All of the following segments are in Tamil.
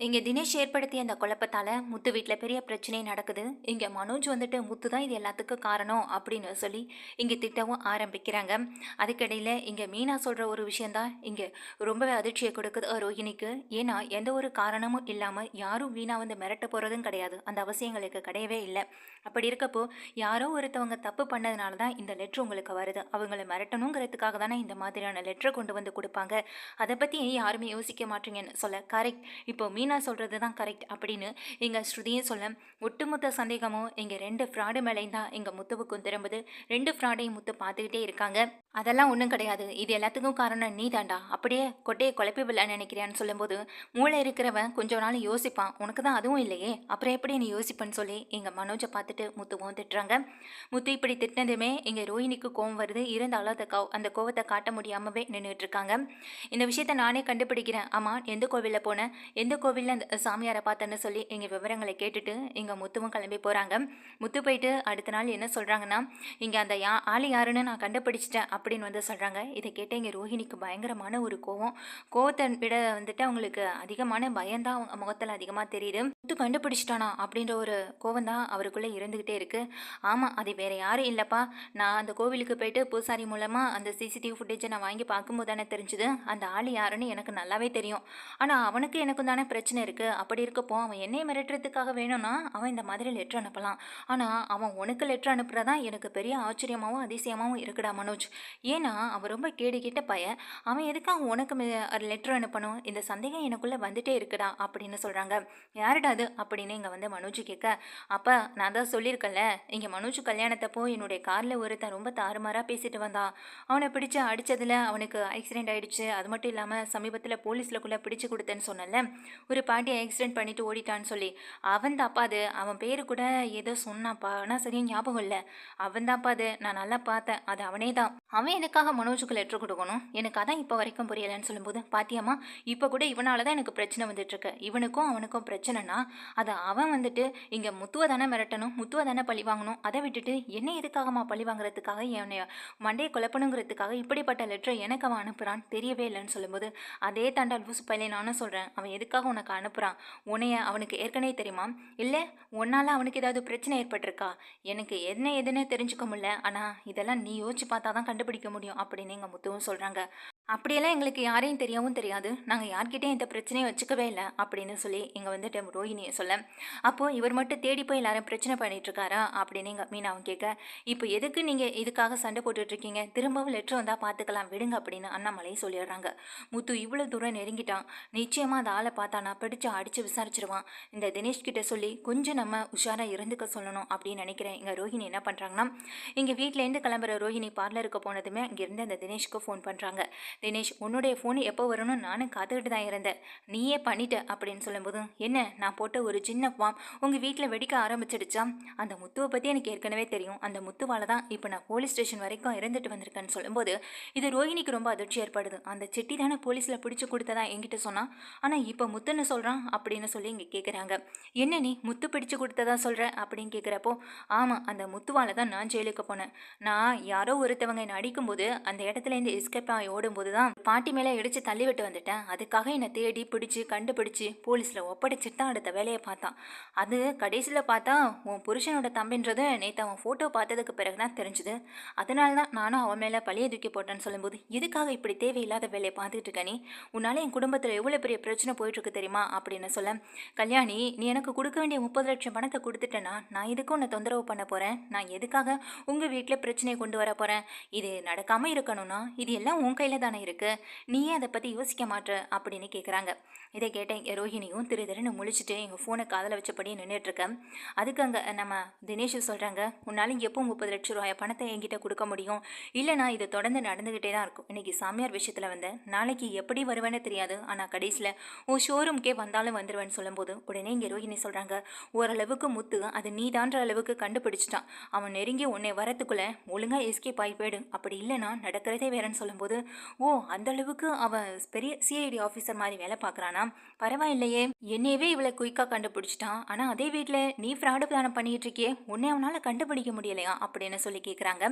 இங்க தினேஷ் ஏற்படுத்திய அந்த குழப்பத்தால முத்து வீட்ல பெரிய பிரச்சனை நடக்குது. இங்க மனோஜ் வந்துட்டு முத்து தான் இது எல்லாத்துக்கும் காரணம் அப்படின்னு சொல்லி இங்க திட்டவும் ஆரம்பிக்கிறாங்க. அதுக்கிடையில இங்க மீனா சொல்ற ஒரு விஷயம் தான் இங்க ரொம்பவே அதிர்ச்சியை கொடுக்குது ரோஹிணிக்கு. ஏன்னா எந்த ஒரு காரணமும் இல்லாம யாரும் வீணா வந்து மிரட்ட போறதும் கிடையாது. அந்த அவசியங்களுக்கு கிடையவே இல்லை. அப்படி இருக்கப்போ யாரோ ஒருத்தவங்க தப்பு பண்ணதுனால தான் இந்த லெட்ரு உங்களுக்கு வருது. அவங்கள மிரட்டணுங்கிறதுக்காக தானே இந்த மாதிரியான லெட்டரை கொண்டு வந்து கொடுப்பாங்க. அதை பத்தி யாருமே யோசிக்க மாட்டீங்கன்னு சொல்ல கரெக்ட். இப்போ மீனா சொல்றது தான் கரெக்ட் அப்படின்னு எங்க ஸ்ருதியும் சொல்ல ஒட்டுமொத்த சந்தேகமும் எங்க 2 ஃப்ராடு மேலேயும் தான் எங்க முத்துவுக்கும் திரும்புது. 2 ஃப்ராடையும் முத்து பார்த்துக்கிட்டே இருக்காங்க. அதெல்லாம் ஒன்றும் கிடையாது. இது எல்லாத்துக்கும் காரணம் நீ தாண்டா. அப்படியே கொட்டையை குழப்பி விடலான்னு நினைக்கிறியான்னு சொல்லும்போது மூளை இருக்கிறவன் கொஞ்ச நாள் யோசிப்பான். உனக்கு தான் அதுவும் இல்லையே, அப்புறம் எப்படி நீ யோசிப்பேன்னு சொல்லி எங்க மனோஜை பார்த்துட்டு முத்துவும் திட்டுறாங்க. முத்து இப்படி திட்டினதுமே எங்க ரோஹிணிக்கு கோவம் வருது. இருந்தாலும் அந்த கோவத்தை காட்ட முடியாமவே நின்றுட்டு இருக்காங்க. இந்த விஷயத்த நானே கண்டுபிடிக்கிறேன். ஆமா, எந்த கோவில்ல போனேன், எந்த கோவில்ல அந்த சாமியாரை பார்த்தேன்னு சொல்லி எங்க விவரங்களை கேட்டுட்டு எங்க முத்துவும் கிளம்பி போறாங்க. முத்து போயிட்டு அடுத்த நாள் என்ன சொல்றாங்கன்னா, இங்க அந்த ஆளு யாருன்னு நான் கண்டுபிடிச்சிட்டேன் அப்படின்னு வந்து சொல்றாங்க. இதை கேட்ட எங்க ரோஹிணிக்கு பயங்கரமான ஒரு கோவம். கோவத்தை விட வந்துட்டு அவங்களுக்கு அதிகமான பயம்தான் அவங்க முகத்துல அதிகமா தெரியுது. முத்து கண்டுபிடிச்சிட்டானா அப்படின்ற ஒரு கோவம் தான் அவருக்குள்ள இருந்துகிட்டே இருக்கு. ஆமா, அது வேற யாரும் இல்லப்பா. நான் அந்த கோவிலுக்கு போயிட்டு பூசாரி மூலமா அந்த சிசிடிவி ஃபுட்டேஜை நான் வாங்கி பார்க்கும்போது தானே தெரிஞ்சுது அந்த ஆள் யாருன்னு எனக்கு நல்லாவே தெரியும். ஆனா அவனுக்கு எனக்கும் தானே பிரச்சனை இருக்கு. அப்படி இருக்கப்போ அவன் என்னை மிரட்டுறதுக்காக வேணும்னா அவன் இந்த மாதிரி லெட்டர் அனுப்பலாம். ஆனா அவன் உனக்கு லெட்டர் அனுப்புறதா எனக்கு பெரிய ஆச்சரியமாவும் அதிசயமாவும் இருக்குடா மனோஜ். ஏன்னா அவன் ரொம்ப கேடு கிட்ட பையன். அவன் எதுக்காக உனக்கு லெட்டர் அனுப்பணும்? இந்த சந்தேகம் எனக்குள்ள வந்துட்டே இருக்குடா அப்படின்னு சொல்றாங்க. யாருடா அது அப்படின்னு இங்க வந்து மனோஜ் கேட்க, அப்ப நான் தான் சொல்லியிருக்கேன்ல, இங்க மனோஜ் கல்யாணத்தப்போ என்னுடைய கார்ல ஒருத்தன் ரொம்ப தாறுமாறா பேசிட்டு வந்தான். அவனை பிடிச்சு அடிச்சதுல அவனுக்கு ஆக்சிடென்ட் ஆயிடுச்சு. அது மட்டும் இல்லாம சமீபத்துல போலீஸ்ல கூட பிடிச்சு கொடுத்தேன்னு சொன்னல, ஒரு பாட்டியை ஆக்சிடென்ட் பண்ணிட்டு ஓடிட்டான்னு சொல்லி. அவன் தாப்பா அது. அவன் பேரு கூட ஏதோ சொன்னாப்பா, ஆனா சரியா ஞாபகம் இல்லை. அவன் தாப்பா அது. நான் நல்லா பார்த்தேன், அது அவனே தான். அவன் எனக்காக மனோஜுக்கு லெட்டர் கொடுக்கணும்? எனக்கு அதான் இப்போ வரைக்கும் புரியலைன்னு சொல்லும்போது, பாத்தியம்மா, இப்போ கூட இவனால தான் எனக்கு பிரச்சனை வந்துட்டு இருக்கு. இவனுக்கும் அவனுக்கும் பிரச்சனைனா அது அவன் வந்துட்டு இங்க முத்துவை தானே மிரட்டணும், முத்துவை தானே பழி வாங்கணும். அதை விட்டுட்டு என்ன எதுக்காகமா பழி வாங்குறதுக்காக என்னை மண்டையை குழப்பணுங்கிறதுக்காக இப்படிப்பட்ட லெட்டரை எனக்கு அவன் அனுப்புறான் தெரியவே இல்லைன்னு சொல்லும்போது, அதே தாண்டா லூசு பையலே நானும் சொல்றேன். அவன் எதுக்காக உனக்கு அனுப்புறான்? உன்னைய அவனுக்கு ஏற்கனவே தெரியுமா? இல்லை உன்னால அவனுக்கு ஏதாவது பிரச்சனை ஏற்பட்டிருக்கா? எனக்கு என்ன எதுன்னு தெரிஞ்சுக்க முடியல. ஆனா இதெல்லாம் நீ யோசிச்சு பார்த்தா தான் கண்டுபிடிக்க முடியும் அப்படின்னு எங்க முத்துவும் சொல்றாங்க. அப்படியெல்லாம் எங்களுக்கு யாரையும் தெரியவும் தெரியாது. நாங்கள் யார்கிட்டையும் இந்த பிரச்சனையை வச்சுக்கவே இல்லை அப்படின்னு சொல்லி இங்கே வந்துட்டு ரோஹிணியை சொல்ல, அப்போது இவர் மட்டும் தேடி போய் எல்லாரும் பிரச்சனை பண்ணிட்டு இருக்காரா அப்படின்னு எங்கள் மீனாவும் கேட்க, இப்போ எதுக்கு நீங்கள் இதுக்காக சண்டை போட்டுட்ருக்கீங்க? திரும்பவும் லெட்டர் வந்தால் பார்த்துக்கலாம் விடுங்க அப்படின்னு அண்ணாமலையும் சொல்லிடுறாங்க. முத்து இவ்வளோ தூரம் நெருங்கிட்டான். நிச்சயமாக அந்த ஆளை பார்த்தானா பிடிச்சு அடித்து விசாரிச்சிருவான். இந்த தினேஷ் கிட்ட சொல்லி கொஞ்சம் நம்ம உஷாராக இருந்துக்க சொல்லணும் அப்படின்னு நினைக்கிறேன். இங்கே ரோஹிணி என்ன பண்ணுறாங்கன்னா, இங்கே வீட்டிலேருந்து கிளம்புற ரோஹிணி பார்லருக்கு போனதுமே இங்கேருந்து அந்த தினேஷ்க்கு ஃபோன் பண்ணுறாங்க. தினேஷ், உன்னுடைய ஃபோன் எப்போ வரணும்னு நானும் காத்துக்கிட்டு தான் இருந்தேன். நீயே பண்ணிட்ட அப்படின்னு சொல்லும்போது, என்ன நான் போட்ட ஒரு சின்ன ஃபார்ம் உங்கள் வீட்டில் வெடிக்க ஆரம்பிச்சிடுச்சா? அந்த முத்துவை பற்றி எனக்கு ஏற்கனவே தெரியும். அந்த முத்துவால் தான் இப்போ நான் போலீஸ் ஸ்டேஷன் வரைக்கும் இருந்துட்டு வந்திருக்கேன்னு சொல்லும்போது, இது ரோஹிணிக்கு ரொம்ப அதிர்ச்சி ஏற்படுது. அந்த செட்டி தானே போலீஸில் பிடிச்சி கொடுத்ததா என்கிட்ட சொன்னான். ஆனால் இப்போ முத்துன்னு சொல்கிறான் அப்படின்னு சொல்லி இங்கே கேட்குறாங்க. என்ன நீ முத்து பிடிச்சு கொடுத்ததா சொல்கிற அப்படின்னு கேட்குறப்போ, ஆமாம், அந்த முத்துவால் தான் நான் ஜெயிலுக்கு போனேன். நான் யாரோ ஒருத்தவங்க என்னை அடிக்கும்போது அந்த இடத்துலேருந்து எஸ்கேப் ஆகி ஓடும்போது தான் பாட்டி மேலே இடிச்சு தள்ளி விட்டு வந்துட்டேன். அதுக்காக என்னை தேடி பிடிச்சி கண்டுபிடிச்சி போலீஸில் ஒப்படைச்சிட்டு தான் அடுத்த வேலையை பார்த்தான். அது கடைசியில் பார்த்தா உன் புருஷனோட தம்பின்றது நேற்று அவன் ஃபோட்டோ பார்த்ததுக்கு பிறகு தான் தெரிஞ்சுது. அதனால தான் நானும் அவன் மேலே பழிய தூக்கி போட்டேன்னு சொல்லும்போது, எதுக்காக இப்படி தேவையில்லாத வேலையை பார்த்துட்டு இருக்க நீ? உன்னால என் குடும்பத்தில் எவ்வளோ பெரிய பிரச்சனை போயிட்டுருக்கு தெரியுமா அப்படின்னு சொல்ல, கல்யாணி, நீ எனக்கு கொடுக்க வேண்டிய 30 லட்சம் பணத்தை கொடுத்துட்டேன்னா நான் எதுக்கு உன்னை தொந்தரவு பண்ண போகிறேன்? நான் எதுக்காக உங்கள் வீட்டில் பிரச்சனையை கொண்டு வர போகிறேன்? இது நடக்காமல் இருக்கணும்னா இது எல்லாம் உன் கையில் தானே இருக்குது. நீயே அதை பற்றி யோசிக்க மாட்டேற அப்படின்னு கேட்குறாங்க. இதை கேட்டேன் ரோஹிணியும் திரு திருன்னு முழிச்சிட்டு எங்கள் ஃபோனை காதில் வச்சபடியே நின்றுட்டுருக்கேன். அதுக்கு அங்கே நம்ம தினேஷ் சொல்கிறாங்க, உன்னால் எப்போ 30 லட்சம் ரூபாய் பணத்தை என்கிட்ட கொடுக்க முடியும்? இல்லைனா இது தொடர்ந்து நடந்துக்கிட்டே தான் இருக்கும். இன்றைக்கி சாமியார் விஷயத்தில் வந்தேன், நாளைக்கு எப்படி வருவேன்னு தெரியாது, ஆனால் கடைசியில் உன் ஷோரூம்க்கே வந்தாலும் வந்துடுவேன்னு சொல்லும்போது உடனே இங்கே ரோஹிணி சொல்கிறாங்க, ஓரளவுக்கு முத்து அது நீதான்ற அளவுக்கு கண்டுபிடிச்சிட்டான். அவன் நெருங்கி உன்னை வரத்துக்குள்ளே ஒழுங்காக எஸ்கேப் ஆகி போயிடு, அப்படி இல்லைனா நடக்கிறதே வேறன்னு சொல்லும்போது, ஓ ஓ! அந்த அளவுக்கு அவன் பெரிய சிஐடி ஆஃபீசர் மாரி வேலை பார்க்குறானா? பரவாயில்லையே! என்னையவே இவ்வளோ குயிக்கா கண்டுபிடிச்சுட்டான். ஆனா அதே வீட்ல நீ ஃப்ராடு தான பண்ணிட்டு இருக்கியே! உன்னைய அவனால கண்டுபிடிக்க முடியலையா? அப்படின்னு சொல்லி கேட்குறாங்க.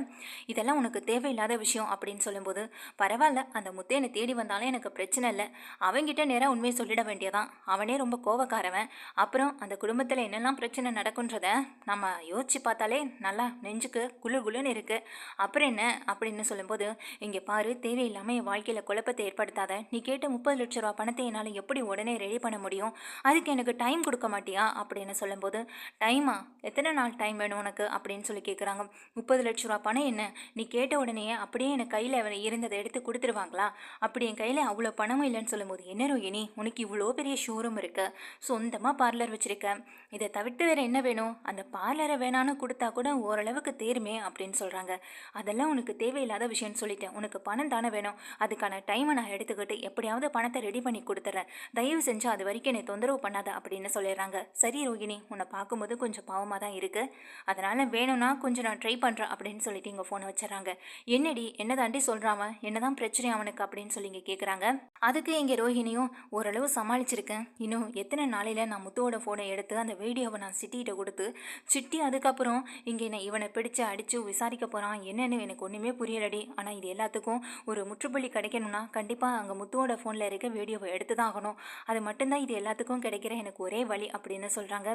இதெல்லாம் உனக்கு தேவையில்லாத விஷயம் அப்படின்னு சொல்லும்போது, பரவால்ல அந்த முத்து என்ன தேடி வந்தாலும் எனக்கு பிரச்சனை இல்ல. அவன்கிட்ட நேரா உண்மைய சொல்லிட வேண்டியதான். அவனே ரொம்ப கோவக்காரவன். அப்புறம் அந்த குடும்பத்தில என்னெல்லாம் பிரச்சனை நடக்குன்றத நம்ம யோசிச்சு பார்த்தாலே நல்லா நெஞ்சுக்கு குளு குளுன்னு இருக்கு. அப்புறம் என்ன? அப்படின்னு சொல்லும்போது, இங்க பாரு தேவையில்லாம என் வாழ்க்கையில குழப்பத்தை ஏற்படுத்தாத. நீ கேட்ட 30 லட்ச ரூபா பணத்தை என்னால எப்படி உடனே ரெடி பண்ண முடியும்? அதுக்கு எனக்கு டைம் கொடுக்க மாட்டியா அப்படின்னு சொல்லும்போது, டைமா? எத்தனை நாள் டைம் வேணும் உனக்கு அப்படின்னு சொல்லி கேட்குறாங்க. 30 லட்ச ரூபா பணம் என்ன? நீ கேட்ட உடனேயே அப்படியே எனக்கு கையில் இருந்ததை எடுத்து கொடுத்துருவாங்களா? அப்படி என் கையில் அவ்வளோ பணமும் இல்லைன்னு சொல்லும்போது, என்ன ரோகிணி உனக்கு இவ்வளோ பெரிய ஷோரூம் இருக்கு, சொந்தமாக பார்லர் வச்சிருக்க, இதை தவிர்த்து வேற என்ன வேணும்? அந்த பார்லரை வேணான்னு கொடுத்தா கூட ஓரளவுக்கு தேருமே அப்படின்னு சொல்றாங்க. அதெல்லாம் உனக்கு தேவையில்லாத விஷயம்னு சொல்லிட்டேன். உனக்கு பணம் தானே வேணும். அதுக்கான டைமை நான் எடுத்துக்கிட்டு எப்படியாவது பணத்தை ரெடி பண்ணி கொடுத்துட்றேன். தயவு செஞ்சு அது வரைக்கும் என்னை தொந்தரவு பண்ணாத அப்படின்னு சொல்லிடுறாங்க. சரி ரோகிணி, உன்னை பார்க்கும்போது கொஞ்சம் பாவமாக தான் இருக்குது. அதனால் வேணும்னா கொஞ்சம் நான் ட்ரை பண்ணுறேன் அப்படின்னு சொல்லிட்டு இங்கே ஃபோனை வச்சிடறாங்க. என்னடி என்னதாண்டி சொல்கிறான், என்னதான் பிரச்சனை அவனுக்கு அப்படின்னு சொல்லி இங்கே கேட்குறாங்க. அதுக்கு இங்கே ரோஹிணியும் ஓரளவு சமாளிச்சிருக்கேன். இன்னும் எத்தனை நாளையில் நான் முத்துவோட ஃபோனை எடுத்து அந்த வீடியோவை நான் சிட்டிகிட்ட கொடுத்து சிட்டி அதுக்கப்புறம் இங்கே என்னை இவனை பிடிச்சு அடித்து விசாரிக்க போகிறான். என்னன்னு எனக்கு ஒன்றுமே புரியலடி. ஆனால் இது எல்லாத்துக்கும் ஒரு முற்றுப்புள்ளி கிடைக்கணும்னா கண்டிப்பாக அங்கே முத்துவோட ஃபோனில் இருக்க வீடியோவை எடுத்து தான் ஆகணும். அது மட்டும்தான் இது எல்லாத்துக்கும் கிடைக்கிற எனக்கு ஒரே வழி அப்படின்னு சொல்கிறாங்க.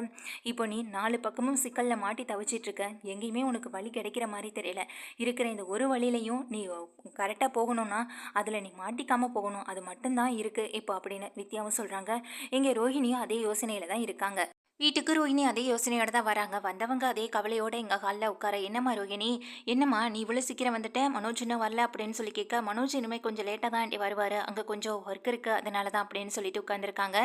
இப்போ நீ 4 பக்கமும் சிக்கலில் மாட்டி தவிச்சிட்ருக்க. எங்கேயுமே உனக்கு வழி கிடைக்கிற மாதிரி தெரியல. இருக்கிற இந்த ஒரு வழியிலையும் நீ கரெக்டாக போகணும்னா அதில் நீ மாட்டிக்காமல் போகணும். அது மட்டும்தான் இருக்குது இப்போ அப்படின்னு வித்யாவும் சொல்கிறாங்க. இங்கே ரோஹிணியும் அதே யோசனையில் தான் இருக்காங்க. வீட்டுக்கு ரோஹிணி அதே யோசனையோட தான் வராங்க. வந்தவங்க அதே கவலையோட எங்கள் ஹாலில் உட்கார, என்னம்மா ரோஹிணி, என்னம்மா நீ இவ்வளோ சீக்கிரம் வந்துட்ட, மனோஜ் இன்னும் வரல அப்படின்னு சொல்லி கேட்க, மனோஜ் இனிமேல் கொஞ்சம் லேட்டாக தான் ஆண்டி வருவார், அங்கே கொஞ்சம் ஒர்க் இருக்குது அதனால தான் அப்படின்னு சொல்லிட்டு உட்காந்துருக்காங்க.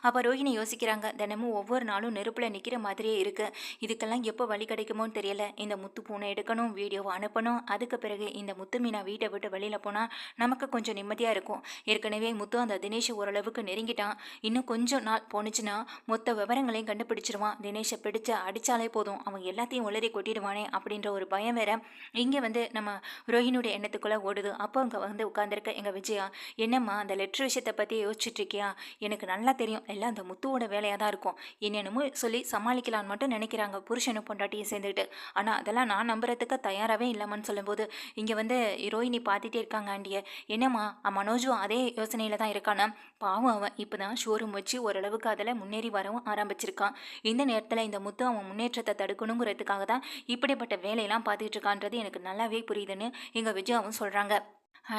அப்போ ரோஹிணி யோசிக்கிறாங்க, தினமும் ஒவ்வொரு நாளும் நெருப்பில் நிற்கிற மாதிரியே இருக்குது. இதுக்கெல்லாம் எப்போ வழி கிடைக்குமோன்னு தெரியல. இந்த முத்து பூனை எடுக்கணும், வீடியோவை அனுப்பணும், அதுக்கு பிறகு இந்த முத்து மீனா வீட்டை விட்டு வெளியில் போனால் நமக்கு கொஞ்சம் நிம்மதியாக இருக்கும். ஏற்கனவே முத்து அந்த தினேஷ் ஓரளவுக்கு நெருங்கிட்டான். இன்னும் கொஞ்சம் நாள் போணுச்சுன்னா மொத்த விவரங்களையும் கண்டுபிடிச்சிருவான். தினேஷை பிடிச்சு அடித்தாலே போதும், அவன் எல்லாத்தையும் உளறி கொட்டிடுவானே அப்படின்ற ஒரு பயம் வேற இங்கே நம்ம ரோஹிணியோட எண்ணத்துக்குள்ளே ஓடுது. அப்போ அங்கே உட்காந்துருக்க எங்கள் விஜயா, என்னம்மா அந்த லெட்ரு விஷயத்தை பற்றி யோசிச்சுட்டு இருக்கியா? எனக்கு நல்லா தெரியும் எல்லாம் அந்த முத்துவோட வேலையாக தான் இருக்கும். என்னென்னமோ சொல்லி சமாளிக்கலான்னு மட்டும் நினைக்கிறாங்க புருஷனும் பொண்டாட்டியும் சேர்ந்துக்கிட்டு. ஆனால் அதெல்லாம் நான் நம்புறதுக்கு தயாராகவே இல்லாமன்னு சொல்லும்போது இங்கே ரோஹிணி பார்த்துட்டே இருக்காங்க ஆண்டியை. என்னம்மா மனோஜும் அதே யோசனையில் தான் இருக்கானா? பாவம் அவன் இப்போ தான் ஷோரூம் வச்சு ஓரளவுக்கு அதில் முன்னேறி வரவும் ஆரம்பிச்சிருக்கான். இந்த நேரத்தில் இந்த முத்து அவன் முன்னேற்றத்தை தடுக்கணுங்கிறதுக்காக தான் இப்படிப்பட்ட வேலையெல்லாம் பார்த்துட்டு இருக்கான்றது எனக்கு நல்லாவே புரியுதுன்னு எங்கள் விஜயாவும் சொல்கிறாங்க.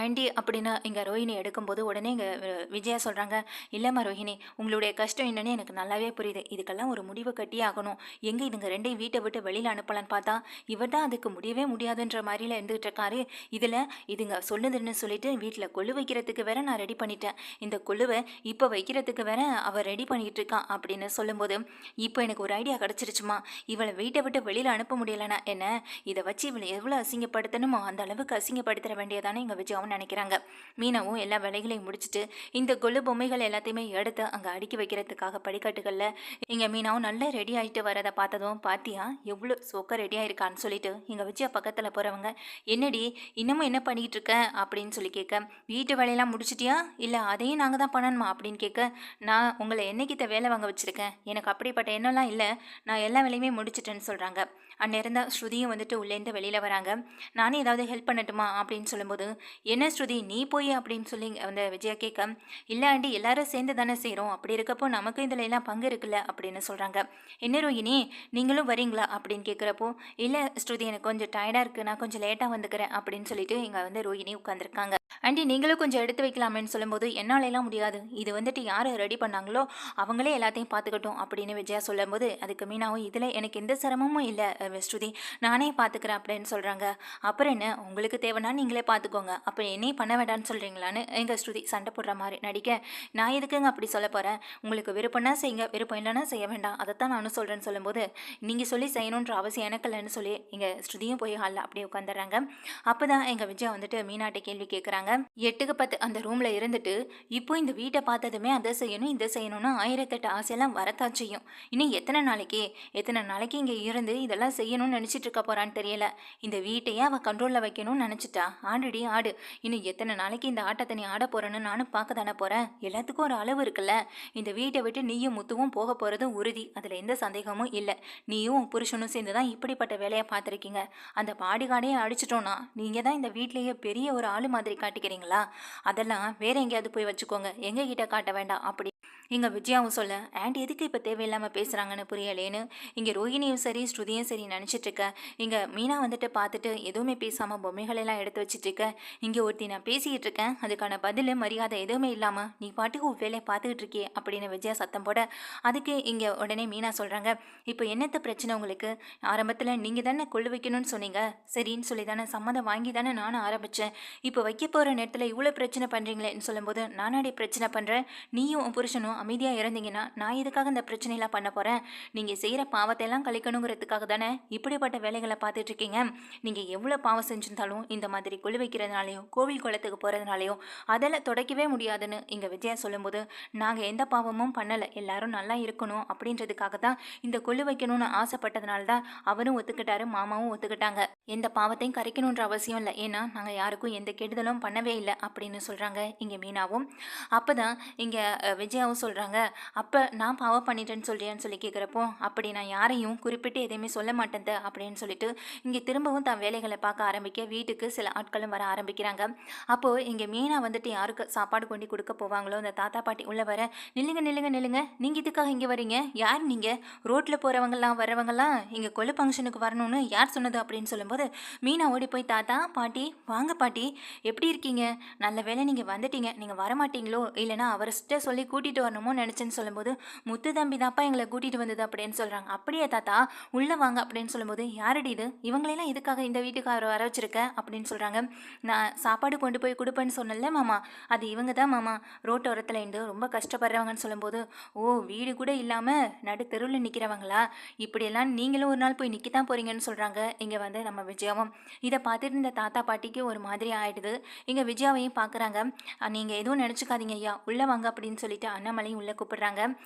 ஆண்டி அப்படின்னு இங்கே ரோஹிணி எடுக்கும்போது உடனே இங்கே விஜயா சொல்கிறாங்க, இல்லைம்மா ரோஹிணி, உங்களுடைய கஷ்டம் என்னன்னு எனக்கு நல்லாவே புரியுது. இதுக்கெல்லாம் ஒரு முடிவு கட்டியே ஆகணும். எங்கே இதுங்க ரெண்டையும் வீட்டை விட்டு வெளியில் அனுப்பலான்னு பார்த்தா இவர் தான் அதுக்கு முடியவே முடியாதுன்ற மாதிரில இருந்துகிட்டு இருக்காரு. இதில் இதுங்க சொல்லுதுன்னு சொல்லிட்டு வீட்டில் கொள்ளு வைக்கிறதுக்கு வேற நான் ரெடி பண்ணிட்டேன். இந்த கொள்ளுவை இப்போ வைக்கிறதுக்கு வேற அவள் ரெடி பண்ணிகிட்டு இருக்கான் அப்படின்னு சொல்லும்போது, இப்போ எனக்கு ஒரு ஐடியா கிடச்சிருச்சுமா. இவளை வீட்டை விட்டு வெளியில் அனுப்ப முடியலைன்னா என்ன, இதை வச்சு இவளை எவ்வளோ அசிங்கப்படுத்தணுமோ அந்த அளவுக்கு அசிங்கப்படுத்துகிற வேண்டியதானே எங்கள் விஜயாவும் நினைக்கிறாங்க. மீனாவும் எல்லா வேலைகளையும் முடிச்சுட்டு இந்த கொள்ளு பொம்மைகள் எல்லாத்தையுமே எடுத்து அங்கே அடுக்கி வைக்கிறதுக்காக படிக்கட்டுகளில் இங்கே மீனாவும் நல்லா ரெடி ஆகிட்டு வரதை பார்த்ததும், பாத்தியா எவ்வளோ சொக்க ரெடியாக இருக்கான்னு சொல்லிட்டு எங்கள் விஜயா பக்கத்தில் போகிறவங்க, என்னடி இன்னமும் என்ன பண்ணிகிட்டு இருக்க அப்படின்னு சொல்லி கேட்க, வீட்டு வேலையெல்லாம் முடிச்சிட்டியா, இல்லை அதையும் நாங்கள் தான் பண்ணணுமா அப்படின்னு கேட்க, நான் உங்களை என்னைக்கிட்ட வேலை வாங்க வச்சுருக்கேன், எனக்கு அப்படிப்பட்ட எண்ணம்லாம் இல்லை, நான் எல்லா வேலையுமே முடிச்சிட்டேன்னு சொல்கிறாங்க. அந்நேரம் தான் ஸ்ருதியும் வெளியிலேருந்து வெளியில் வராங்க. நானே ஏதாவது ஹெல்ப் பண்ணட்டுமா அப்படின்னு சொல்லும்போது, என்ன ஸ்ருதி நீ போய் அப்படின்னு சொல்லி விஜயா கேட்க, இல்லை ஆண்டி எல்லாரும் சேர்ந்து தானே செய்கிறோம், அப்படி இருக்கப்போ நமக்கு இதில் எல்லாம் பங்கு இருக்குல்ல அப்படின்னு சொல்கிறாங்க. என்ன ரோஹிணி நீங்களும் வரீங்களா அப்படின்னு கேட்குறப்போ, இல்லை ஸ்ருதி எனக்கு கொஞ்சம் டயர்டாக இருக்குது, நான் கொஞ்சம் லேட்டாக வந்துக்கிறேன் அப்படின்னு சொல்லிட்டு இங்கே ரோஹிணி உட்காந்துருக்காங்க. ஆண்டி நீங்களும் கொஞ்சம் எடுத்து வைக்கலாமேன்னு சொல்லும்போது, என்னாலெல்லாம் முடியாது, இது யார் ரெடி பண்ணாங்களோ அவங்களே எல்லாத்தையும் பார்த்துக்கட்டும் அப்படின்னு விஜயா சொல்லும்போது, அதுக்கு மீனாவும் இதில் எனக்கு எந்த சிரமமும் இல்லை ஸ்ருதி, நானே பார்த்துக்கிறேன் அப்படின்னு சொல்கிறாங்க. அப்புறம் என்ன, உங்களுக்கு தேவைன்னா நீங்களே பார்த்துக்கோங்க, அப்போ என்னையும் பண்ண வேண்டாம்னு சொல்கிறீங்களான்னு எங்கள் ஸ்ருதி சண்டை போடுற மாதிரி நடிக்க, நான் எதுக்குங்க அப்படி சொல்ல போகிறேன், உங்களுக்கு விருப்பம்னா செய்யுங்க, விருப்பம் இல்லைன்னா செய்ய வேண்டாம், அதைத்தான் நானும் சொல்கிறேன்னு சொல்லும்போது, நீங்கள் சொல்லி செய்யணுன்ற அவசியம் எனக்கு இல்லைன்னு சொல்லி எங்கள் ஸ்ருதியும் போய் ஹாலில் அப்படியே உட்காந்துடுறாங்க. அப்போ தான் எங்கள் விஜயா மீனாட்டை கேள்வி கேட்குறாங்க. 8க்கு 10 அந்த ரூம்ல இருந்துட்டு இப்போ இந்த வீட்டை பார்த்ததுமே அதை செய்யணும் இதை செய்யணும்னு 1008 ஆசையெல்லாம் வரத்தான் செய்யும். இன்னும் எத்தனை நாளைக்கு இங்க இருந்து இதெல்லாம் செய்யணும்னு நினைச்சிட்டு இருக்க போறான்னு தெரியல. இந்த வீட்டையே அவ கண்ட்ரோல்ல வைக்கணும்னு நினைச்சிட்டா. ஆடுடி ஆடு. இன்னும் எத்தனை நாளைக்கு இந்த ஆட்டத்தை நீ ஆட போறேன்னு நானும் பார்க்க தானே போறேன். எல்லாத்துக்கும் ஒரு அளவு இருக்குல்ல. இந்த வீட்டை விட்டு நீயும் முத்துவும் போக போறதும் உறுதி. அதுல எந்த சந்தேகமும் இல்லை. நீயும் உன் புருஷனும் சேர்ந்து தான் இப்படிப்பட்ட வேலையை பார்த்துருக்கீங்க. அந்த பாடிகார்டையே அடிச்சிட்டோன்னா நீங்க தான் இந்த வீட்லயே பெரிய ஒரு ஆளு மாதிரி காட்டிக்கிறீங்களா? அதெல்லாம் வேற எங்கேயாவது போய் வச்சுக்கோங்க, எங்க கிட்ட காட்ட வேண்டாம் அப்படி இங்க விஜயாவும் சொல்ல, ஆண்ட் எதுக்கு இப்போ தேவையில்லாம பேசுறாங்கன்னு புரியலேன்னு இங்க ரோஹிணியும் சரி ஸ்ருதியும் சரி நினைச்சிட்டு இருக்க. இங்க மீனா வந்துட்டு பார்த்துட்டு எதுவுமே பேசாம பொம்மைகள் எல்லாம் எடுத்து வச்சிட்டு இருக்க. இங்க ஒருத்தி நான் பேசிக்கிட்டு இருக்கேன், அதுக்கான பதில் மரியாதை எதுவுமே இல்லாம நீ பாட்டுக்கு ஒரு வேலையை பார்த்துக்கிட்டு இருக்கியே அப்படின்னு விஜயா சத்தம் போட, அதுக்கு இங்க உடனே மீனா சொல்றாங்க, இப்போ என்னத்த பிரச்சனை உங்களுக்கு? ஆரம்பத்துல நீங்க தானே கொள்ளு வைக்கணும்னு சொன்னீங்க, சரின்னு சொல்லி தானே சம்மதம் வாங்கி தானே நானும் ஆரம்பிச்சேன். இப்போ வைக்க போற நேரத்துல இவ்வளவு பிரச்சனை பண்றீங்களேன்னு சொல்லும்போது, நானாடி பிரச்சனை பண்றேன்? நீயும் உன் புருஷனும் அமைதியா இருந்தீங்கன்னா நான் எதுக்காக இந்த பிரச்சனையெல்லாம் பண்ண போறேன்? நீங்க செய்யற பாவத்தை எல்லாம் கழிக்கணுங்கிறதுக்காக தானே இப்படிப்பட்ட வேலைகளை பார்த்துட்டு இருக்கீங்க. நீங்க எவ்வளவு பாவம் செஞ்சிருந்தாலும் இந்த மாதிரி கொள்ளு வைக்கிறதுனாலையும் கோவில் குளத்துக்கு போறதுனாலையும் அதெல்லாம் தொடக்கவே முடியாதுன்னு இங்க விஜயா சொல்லும்போது, நாங்க எந்த பாவமும் பண்ணல, எல்லாரும் நல்லா இருக்கணும் அப்படின்றதுக்காக தான் இந்த கொள்ளு வைக்கணும்னு ஆசைப்பட்டதுனால தான் அவரும் ஒத்துக்கிட்டாரு, மாமாவும் ஒத்துக்கிட்டாங்க. எந்த பாவத்தையும் கரைக்கணுன்ற அவசியம் இல்லை, ஏன்னா நாங்க யாருக்கும் எந்த கெடுதலும் பண்ணவே இல்லை அப்படின்னு சொல்றாங்க இங்க மீனாவும். அப்பதான் இங்க விஜயாவும் சொல்றாங்க, அப்ப நான் பாவம் பண்ணிட்டேன்னு சொல்றியான்னு சொல்லி கேட்குறப்போ, அப்படி நான் யாரையும் குறிப்பிட்டு எதையுமே சொல்ல மாட்டேன் அப்படின்னு சொல்லிட்டு இங்க திரும்பவும் தான் வேலைகளை பார்க்க ஆரம்பிக்க வீட்டுக்கு சில ஆட்களும் வர ஆரம்பிக்கிறாங்க. அப்போ இங்க மீனா வந்துட்டு யாருக்கு சாப்பாடு கொண்டு கொடுக்க போவாங்களோ அந்த தாத்தா பாட்டி உள்ள வர, நில்லுங்க நில்லுங்க நில்லுங்க, நீங்க இதுக்காக இங்க வரீங்க? யார் நீங்க? ரோட்ல போறவங்கலாம் வரவங்கலாம் இங்க கொள்ளு ஃபங்க்ஷனுக்கு வரணும்னு யார் சொன்னது அப்படின்னு சொல்லும்போது, மீனா ஓடி போய், தாத்தா பாட்டி வாங்க பாட்டி, எப்படி இருக்கீங்க? நல்ல வேளை நீங்க வந்துட்டீங்க, நீங்க வரமாட்டீங்களோ இல்லைன்னா அவர்கிட்ட சொல்லி கூட்டிட்டு வரணுமோ நினைச்சேன்னு சொல்லும்போது, முத்து தம்பி தாப்பா எங்களை கூட்டிட்டு வந்தது அப்படின்னு சொல்றாங்க. அப்படியே தாத்தா உள்ள வாங்க அப்படின்னு சொல்லும்போது, யாரடி இது? இவங்களெல்லாம் இதுக்காக இந்த வீட்டுக்கு வர வச்சிருக்க அப்படின்னு சொல்றாங்க. நான் சாப்பாடு கொண்டு போய் கொடுப்பேன்னு சொன்னல மாமா, அது இவங்க தான் மாமா, ரோட்டோரத்துல இருந்து ரொம்ப கஷ்டப்படுறவங்கன்னு சொல்லும்போது, ஓ வீடு கூட இல்லாம நடு தெருவில் நிக்கிறவங்களா? இப்படியெல்லாம் நீங்களும் ஒரு நாள் போய் நிக்கத்தான் போறீங்கன்னு சொல்றாங்க இங்க வந்து நம்ம விஜயாவும். இதை பார்த்துட்டு இந்த தாத்தா பாட்டிக்கு ஒரு மாதிரி ஆயிடுது. இங்க விஜயாவையும் பாக்குறாங்க. நீங்க எதுவும் நினைச்சுக்காதீங்க ஐயா, உள்ள வாங்க அப்படின்னு சொல்லிட்டு அண்ணாமலையும் உள்ள கூப்பிடுறாங்க.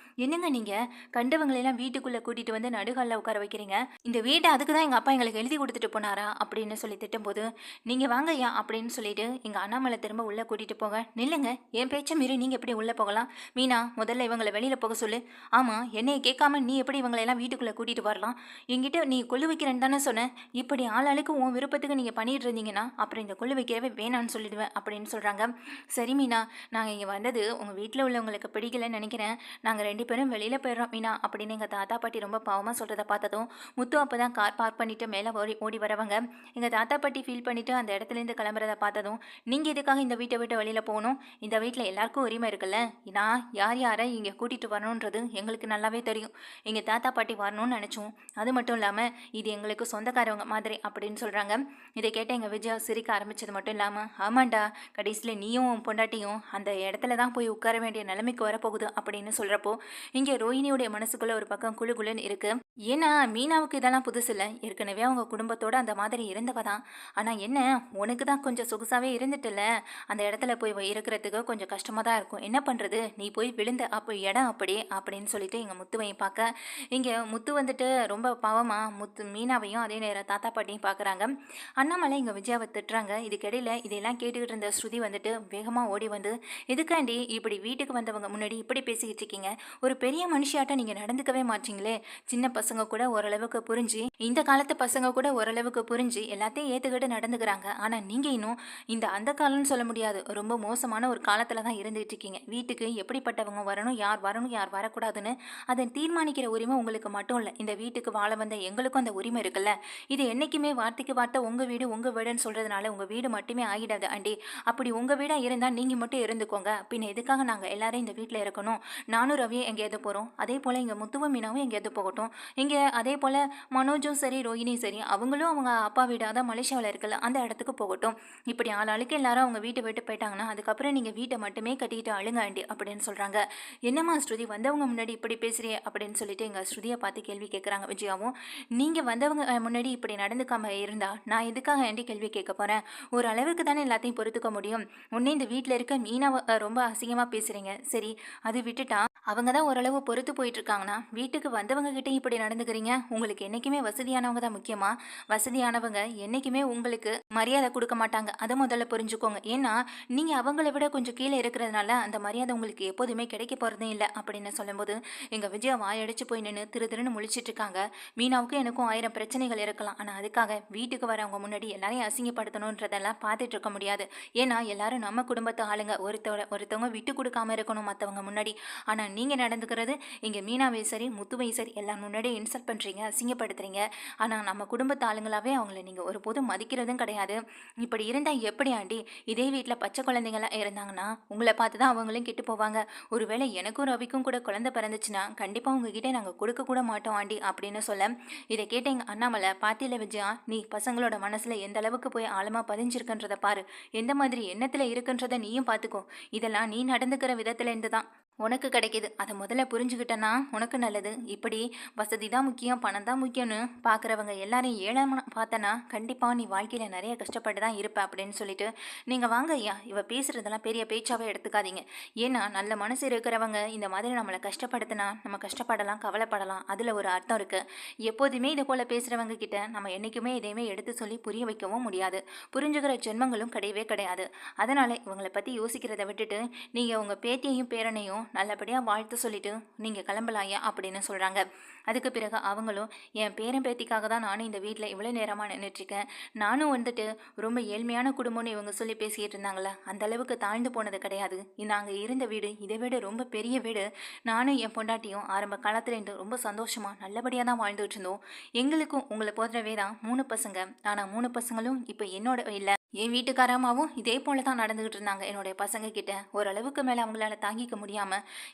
என்னங்க நீங்க கண்டவங்களெல்லாம் வீட்டுக்குள்ள கூட்டிட்டு வந்து நடுகாலில் உட்கார வைக்கிறீங்க? இந்த வீட்டை அதுக்கு தான் எங்க அப்பா எங்களுக்கு எழுதி கொடுத்துட்டு போனாரா அப்படின்னு சொல்லி திட்டும்போது, நீங்க வாங்க ஐயா அப்படின்னு சொல்லிட்டு எங்க அண்ணாமலை திரும்ப உள்ள கூட்டிட்டு போக, நில்லுங்க, என் பேச்சை மீறி நீங்க எப்படி உள்ள போகலாம்? மீனா முதல்ல இவங்களை வெளியில போக சொல்லு. ஆமா, என்னைய கேட்காம நீ எப்படி இவங்களெல்லாம் வீட்டுக்குள்ள கூட்டிட்டு வரலாம்? என்கிட்ட நீ கொள்ளு வைக்கிறேன்னு தானே சொன்ன. இப்படி ஆளாளுக்கு உன் விருப்பத்துக்கு நீங்க பண்ணிட்டு இருந்தீங்கன்னா அப்புறம் இந்த கொள்ளு வைக்கிறவே வேணான்னு சொல்லிடுவேன் அப்படின்னு சொல்றாங்க. சரி மீனா, நாங்கள் இங்கே வந்தது உங்கள் வீட்டில் உள்ளவங்களுக்கு பிடிக்கலன்னு நினைக்கிறேன், நாங்கள் 2 பேரும் வெளியில் போயிடுறோம் மீனா அப்படின்னு எங்கள் தாத்தா பாட்டி ரொம்ப பாவமாக சொல்கிறத பார்த்ததும் முத்து அப்போ தான் கார் பார்க் பண்ணிவிட்டு மேலே ஓடி வரவங்க. எங்கள் தாத்தா பாட்டி ஃபீல் பண்ணிவிட்டு அந்த இடத்துலேருந்து கிளம்புறத பார்த்ததும், நீங்கள் எதுக்காக இந்த வீட்டை விட்டு வெளியில் போகணும்? இந்த வீட்டில் எல்லாருக்கும் உரிமை இருக்குல்ல, நான் யார் யாரை இங்கே கூட்டிகிட்டு வரணுன்றது எங்களுக்கு நல்லாவே தெரியும். எங்கள் தாத்தா பாட்டி வரணும்னு நினச்சோம், அது மட்டும் இல்லாமல் இது எங்களுக்கு சொந்தக்காரவங்க மாதிரி அப்படின்னு சொல்கிறாங்க. இதை கேட்ட எங்கள் விஜயா சிரிக்க ஆரம்பித்தது மட்டும் இல்லாமல், ஆமாண்டா கடைசியில் நீயும் பொண்டாட்டியும் அந்த இடத்துல தான் போய் உட்கார வேண்டிய நிலைமைக்கு வரப்போகுது அப்படின்னு சொல்கிறப்போ, இங்கே ரோஹிணியுடைய மனசுக்குள்ளே ஒரு பக்கம் குழுகுலுன்னு இருக்குது. ஏன்னா மீனாவுக்கு இதெல்லாம் புதுசு இல்லை, ஏற்கனவே அவங்க குடும்பத்தோடு அந்த மாதிரி இருந்தவ தான். ஆனால் என்ன, உனக்கு தான் கொஞ்சம் சொகுசாகவே இருந்துட்டுல, அந்த இடத்துல போய் இருக்கிறதுக்கு கொஞ்சம் கஷ்டமாக தான் இருக்கும், என்ன பண்ணுறது, நீ போய் விழுந்த அப்போ இடம் அப்படி அப்படின்னு சொல்லிட்டு எங்கள் முத்துவையும் பார்க்க, இங்கே முத்து வந்துட்டு ரொம்ப பாவமாக மீனாவையும் அதே நேரம் தாத்தா பாட்டியும் பார்க்குறாங்க. அண்ணாமலை இங்கே விஜயாவை திட்டுறாங்க. இதுக்கிடையில் இதெல்லாம் கேட்டுக்கிட்டு இருந்த ஸ்ருதி வந்துட்டு வேகமாக ஓடி வந்து, எதுக்காண்டி இப்படி வீட்டுக்கு வந்தவங்க முன்னாடி இப்படி பேசிக்கிட்டு இருக்கீங்க? ஒரு பெரிய மனுஷியாட்ட நீங்கள் நடந்துக்கவே மாட்டீங்களே? சின்ன பசங்க கூட ஓரளவுக்கு புரிஞ்சு, இந்த காலத்து பசங்க கூட ஓரளவுக்கு புரிஞ்சு எல்லாத்தையும் ஏற்றுக்கிட்டு நடந்துக்கிறாங்க. ஆனால் நீங்கள் இன்னும் இந்த அந்த காலம்னு சொல்ல முடியாது, ரொம்ப மோசமான ஒரு காலத்தில் தான் இருந்துகிட்டு இருக்கீங்க. வீட்டுக்கு எப்படிப்பட்டவங்க வரணும், யார் வரக்கூடாதுன்னு அதை தீர்மானிக்கிற உரிமை உங்களுக்கு மட்டும் இல்லை, இந்த வீட்டுக்கு வாழ வந்த எங்களுக்கும் அந்த உரிமை இருக்குல்ல. இது என்றைக்குமே வார்த்தைக்கு வார்த்தை உங்கள் வீடுன்னு சொல்கிறதுனால உங்கள் வீடு மட்டுமே ஆகிடாது ஆண்டி. அப்படி உங்கள் வீடாக இருந்தால் நீங்கள் மட்டும் இருந்துக்கோங்க, பின்ன எதுக்காக நாங்கள் எல்லாரும் இந்த வீட்டில் இருக்கணும் இருக்கணும். நானும் ரவியும் எங்கேயாவது போகிறோம், அதே போல் இங்கே முத்துவும் மீனாவும் எங்கேயாவது போகட்டும். இங்கே அதே போல் மனோஜும் சரி ரோஹிணியும் சரி அவங்களும் அவங்க அப்பா வீடு அதான் மலேசியாவில் இருக்குல்ல அந்த இடத்துக்கு போகட்டும். இப்படி ஆளாளுக்கு எல்லாரும் அவங்க வீட்டை விட்டு போயிட்டாங்கன்னா அதுக்கப்புறம் நீங்கள் வீட்டை மட்டுமே கட்டிக்கிட்டு அழுங்க ஆண்டி அப்படின்னு சொல்கிறாங்க. என்னம்மா ஸ்ருதி வந்தவங்க முன்னாடி இப்படி பேசுறியே அப்படின்னு சொல்லிட்டு எங்கள் ஸ்ருதியை பார்த்து கேள்வி கேட்குறாங்க விஜயாவும். நீங்கள் வந்தவங்க முன்னாடி இப்படி நடந்துக்காம இருந்தா நான் எதுக்காக ஆண்டி கேள்வி கேட்க போகிறேன்? ஒரு அளவுக்கு தானே எல்லாத்தையும் பொறுத்துக்க முடியும். உடனே இந்த வீட்டில் இருக்க மீனாவை ரொம்ப அசிங்கமாக பேசுகிறீங்க. சரி, அது விட்டுட்டா அவங்க தான் ஓரளவு பொறுத்து போயிட்டு இருக்காங்கன்னா வீட்டுக்கு வந்தவங்க கிட்டே இப்படி நடந்துக்கிறீங்க. உங்களுக்கு என்றைக்குமே வசதியானவங்க தான் முக்கியமா? வசதியானவங்க என்றைக்குமே உங்களுக்கு மரியாதை கொடுக்க மாட்டாங்க, அதை முதல்ல புரிஞ்சுக்கோங்க. ஏன்னா நீங்கள் அவங்கள விட கொஞ்சம் கீழே இருக்கிறதுனால அந்த மரியாதை உங்களுக்கு எப்போதுமே கிடைக்க போகிறதே இல்லை அப்படின்னு சொல்லும்போது எங்கள் விஜயா வாயடிச்சு போய் நின்று திரு திருன்னு முழிச்சிட்டு இருக்காங்க. மீனாவுக்கும் எனக்கும் 1000 பிரச்சனைகள் இருக்கலாம், ஆனால் அதுக்காக வீட்டுக்கு வரவங்க முன்னாடி எல்லாரையும் அசிங்கப்படுத்தணுன்றதெல்லாம் பார்த்துட்டு இருக்க முடியாது. ஏன்னா எல்லாரும் நம்ம குடும்பத்து ஆளுங்க, ஒருத்தவங்க விட்டு கொடுக்காம இருக்கணும் மற்றவங்க முன்னாடி. ஆனால் நீங்கள் நடந்துக்கிறது இங்கே மீனாவை சரி முத்துவையும் சரி எல்லாம் முன்னாடி இன்சல்ட் பண்ணுறீங்க, அசிங்கப்படுத்துறீங்க. ஆனால் நம்ம குடும்பத்து ஆளுங்களாவே அவங்கள நீங்கள் ஒருபோதும் மதிக்கிறதும் கிடையாது. இப்படி இருந்தால் எப்படி ஆண்டி? இதே வீட்டில் பச்சை குழந்தைங்களாம் இருந்தாங்கன்னா உங்களை பார்த்து தான் அவங்களும் கெட்டு போவாங்க. ஒருவேளை எனக்கும் ரவிக்கும் கூட குழந்தை பிறந்துச்சுன்னா கண்டிப்பாக உங்ககிட்ட நாங்கள் கொடுக்க கூட மாட்டோம் ஆண்டி அப்படின்னு சொல்ல, இதை கேட்ட எங்கள் அண்ணாமலை, பாத்தியில விஜயா நீ பசங்களோட மனசில் எந்த அளவுக்கு போய் ஆழமாக பதிஞ்சிருக்குன்றதை பாரு, எந்த மாதிரி எண்ணத்தில் இருக்குன்றதை நீயும் பார்த்துக்கோ. இதெல்லாம் நீ நடந்துக்கிற விதத்துலேருந்து தான் உனக்கு கிடைக்கிது. அதை முதல்ல புரிஞ்சுக்கிட்டனா உனக்கு நல்லது. இப்படி வசதி தான் முக்கியம், பணம் தான் முக்கியம்னு பார்க்குறவங்க எல்லாரையும் ஏழாம பார்த்தனா கண்டிப்பாக நீ வாழ்க்கையில் நிறைய கஷ்டப்பட்டு தான் இருப்ப அப்படின்னு சொல்லிட்டு, நீங்கள் வாங்க ஐயா, இவ பேசுகிறதெல்லாம் பெரிய பேச்சாவே எடுத்துக்காதீங்க. ஏன்னா நல்ல மனசு இருக்கிறவங்க இந்த மாதிரி நம்மளை கஷ்டப்படுத்தினா நம்ம கஷ்டப்படலாம், கவலைப்படலாம், அதில் ஒரு அர்த்தம் இருக்குது. எப்போதுமே இது போல் பேசுகிறவங்க கிட்ட நம்ம என்றைக்குமே எதையுமே எடுத்து சொல்லி புரிய வைக்கவும் முடியாது. புரிஞ்சுக்கிற ஜென்மங்களும் கிடையவே கிடையாது. அதனால் இவங்களை பற்றி யோசிக்கிறத விட்டுட்டு நீங்கள் உங்கள் பேத்தியையும் பேரனையும் நல்லபடியாக வாழ்த்து சொல்லிட்டு நீங்கள் கிளம்பலாயா அப்படின்னு சொல்கிறாங்க. அதுக்கு பிறகு அவங்களும் என் பேரன் பேத்திக்காக தான் நானும் இந்த வீட்டில் இவ்வளோ நேரமாக நின்றுட்டுருக்கேன். நானும் வந்துட்டு ரொம்ப ஏழ்மையான குடும்பம்னு இவங்க சொல்லி பேசிக்கிட்டு இருந்தாங்களே, அந்த அளவுக்கு தாழ்ந்து போனது கிடையாது. நாங்கள் இருந்த வீடு இதை விட ரொம்ப பெரிய வீடு. நானும் என் பொண்டாட்டியும் ஆரம்ப காலத்துலேருந்து ரொம்ப சந்தோஷமாக நல்லபடியாக தான் வாழ்ந்துட்டு இருந்தோம். எங்களுக்கும் உங்களை போன்றவே தான் 3 பசங்க. ஆனால் 3 பசங்களும் இப்போ என்னோட இல்லை, என் வீட்டுக்காரமாவும் இதே போல தான் நடந்துகிட்டு இருந்தாங்க. என்னுடைய பசங்க கிட்ட ஓரளவுக்கு மேலே அவங்களால தாங்கிக்க முடியாமல்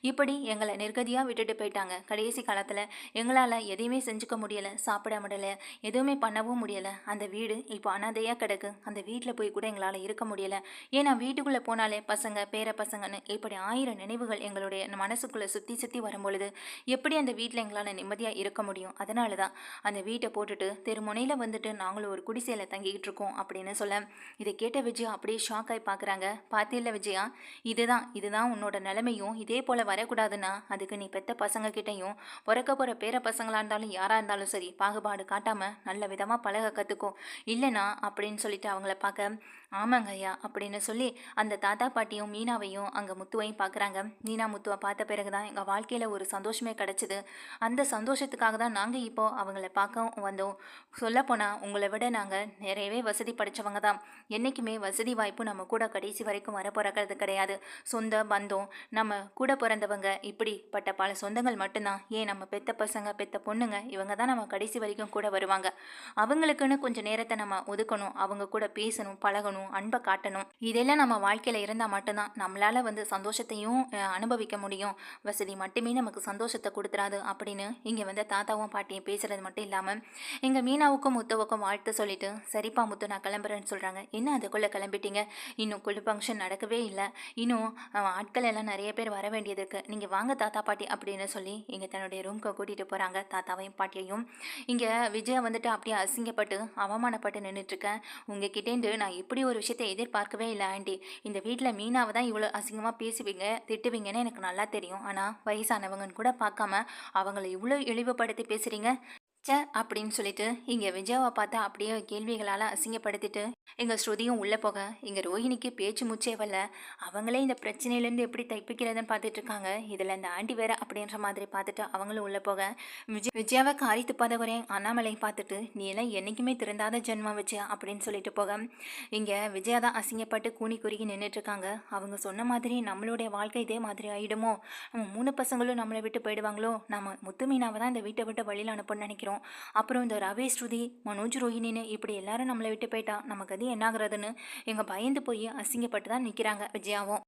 இப்படி எங்களை நிர்கதியாக விட்டுட்டு போயிட்டாங்க. கடைசி காலத்தில் எங்களால் எதையுமே செஞ்சுக்க முடியலை, சாப்பிட முடியலை, எதுவுமே பண்ணவும் முடியலை. அந்த வீடு இப்போ அனாதையாக கிடக்கு. அந்த வீட்டில் போய் கூட எங்களால் இருக்க முடியலை. ஏன்னா வீட்டுக்குள்ளே போனாலே பசங்க பேர பசங்கன்னு இப்படி 1000 நினைவுகள் எங்களுடைய மனசுக்குள்ளே சுற்றி சுற்றி வரும்பொழுது எப்படி அந்த வீட்டில் எங்களால் நிம்மதியாக இருக்க முடியும்? அதனால தான் அந்த வீட்டை போட்டுட்டு தெருமுனையில் வந்துட்டு நாங்களும் ஒரு குடிசையில் தங்கிக்கிட்டு இருக்கோம் அப்படின்னு சொல்ல, இதை கேட்ட விஜயா அப்படியே ஷாக் ஆகி பார்க்குறாங்க. பார்த்தில்ல விஜயா, இதுதான் உன்னோட நிலைமையும் இதே போல் வரக்கூடாதுன்னா அதுக்கு நீ பெத்த பசங்க கிட்டையும் பிறக்க போகிற பேர பசங்களாக இருந்தாலும் யாராக இருந்தாலும் சரி பாகுபாடு காட்டாமல் நல்ல விதமாக பழக கற்றுக்கோ. இல்லைனா அப்படின்னு சொல்லிட்டு அவங்கள பார்க்க, ஆமாங்க ஐயா அப்படின்னு சொல்லி அந்த தாத்தா பாட்டியும் மீனாவையும் அங்கே முத்துவையும் பார்க்குறாங்க. மீனா முத்துவை பார்த்த பிறகு தான் எங்கள் வாழ்க்கையில் ஒரு சந்தோஷமே கிடச்சிது. அந்த சந்தோஷத்துக்காக தான் நாங்கள் இப்போது அவங்கள பார்க்க வந்தோம். சொல்லப்போனால் உங்களை விட நாங்கள் நிறையவே வசதி படித்தவங்க தான். என்றைக்குமே வசதி வாய்ப்பு நம்ம கூட கடைசி வரைக்கும் வர பிறக்கிறது கிடையாது. சொந்த பந்தம் நம்ம கூட பிறந்தவங்க இப்படிப்பட்ட பல சொந்தங்கள் மட்டும்தான். ஏன் நம்ம பெத்த பசங்க பெத்த பொண்ணுங்க இவங்க தான் நம்ம கடைசி வரைக்கும் கூட வருவாங்க. அவங்களுக்குன்னு கொஞ்சம் நேரத்தை நம்ம ஒதுக்கணும், அவங்க கூட பேசணும், பழகணும், அன்பை காட்டணும். இதெல்லாம் நம்ம வாழ்க்கையில் இருந்தால் மட்டும்தான் நம்மளால் சந்தோஷத்தையும் அனுபவிக்க முடியும். வசதி மட்டுமே நமக்கு சந்தோஷத்தை கொடுத்துறாது அப்படின்னு இங்கே தாத்தாவும் பாட்டியும் பேசுகிறது மட்டும் இல்லாமல் எங்கள் மீனாவுக்கும் முத்துவுக்கும் வாழ்த்து சொல்லிட்டு, சரிப்பா முத்து நான் கிளம்புறேன்னு சொல்கிறாங்க. என்ன அதுக்குள்ளே கிளம்பிட்டீங்க? இன்னும் குழு ஃபங்க்ஷன் நடக்கவே இல்லை, இன்னும் ஆட்கள் எல்லாம் நிறைய பேர் வர வேண்டியது இருக்குது, நீங்கள் வாங்க தாத்தா பாட்டி அப்படின்னு சொல்லி இங்கே தன்னுடைய ரூம்க்கு கூட்டிகிட்டு போகிறாங்க தாத்தாவையும் பாட்டியையும். இங்கே விஜயா அப்படியே அசிங்கப்பட்டு அவமானப்பட்டு நின்றுட்டுருக்கேன். உங்ககிட்டேருந்து நான் இப்படி ஒரு விஷயத்தை எதிர்பார்க்கவே இல்லை ஆண்டி. இந்த வீட்டில் மீனாவை தான் இவ்வளோ அசிங்கமாக பேசுவீங்க திட்டுவீங்கன்னு எனக்கு நல்லா தெரியும். ஆனால் வயசானவங்கன்னு கூட பார்க்காம அவங்கள இவ்வளோ இழிவுபடுத்தி பேசுகிறீங்க அப்படின்னு சொல்லிட்டு இங்கே விஜயாவை பார்த்தா அப்படியே கேள்விகளால் அசிங்கப்படுத்திட்டு எங்கள் ஸ்ருதியும் உள்ளே போக இங்கே ரோஹிணிக்கு பேச்சு மூச்சே வரல. அவங்களே இந்த பிரச்சனையிலேருந்து எப்படி தைப்பிக்கிறதுன்னு பார்த்துட்டு இருக்காங்க. இதில் இந்த ஆண்டி வேற அப்படின்ற மாதிரி பார்த்துட்டு அவங்களும் உள்ளே போக விஜயாவை காரி துப்பாத குறையும் அண்ணாமலை பார்த்துட்டு, நீ எல்லாம் என்றைக்குமே திருந்தாத ஜென்மம் விஜயா அப்படின்னு சொல்லிட்டு போக இங்கே விஜயா தான் அசிங்கப்பட்டு கூனி குறுகி நின்றுட்டுருக்காங்க. அவங்க சொன்ன மாதிரி நம்மளுடைய வாழ்க்கை இதே மாதிரி ஆகிடுமோ? நம்ம 3 பசங்களும் நம்மளை விட்டு போயிடுவாங்களோ? நம்ம முத்து மீனாவை தான் இந்த வீட்டை விட்டு வழியில் அனுப்பணும்னு நினைக்கிறோம். அப்புறம் இந்த ரவி ஸ்ருதி மனோஜ் ரோஹிணின்னு இப்படி எல்லாரும் நம்மளை விட்டு போயிட்டா நமக்கு அது என்னாகிறதுன்னு எங்கள் பயந்து போய் அசிங்கப்பட்டு தான் நிற்கிறாங்க விஜயாவும்.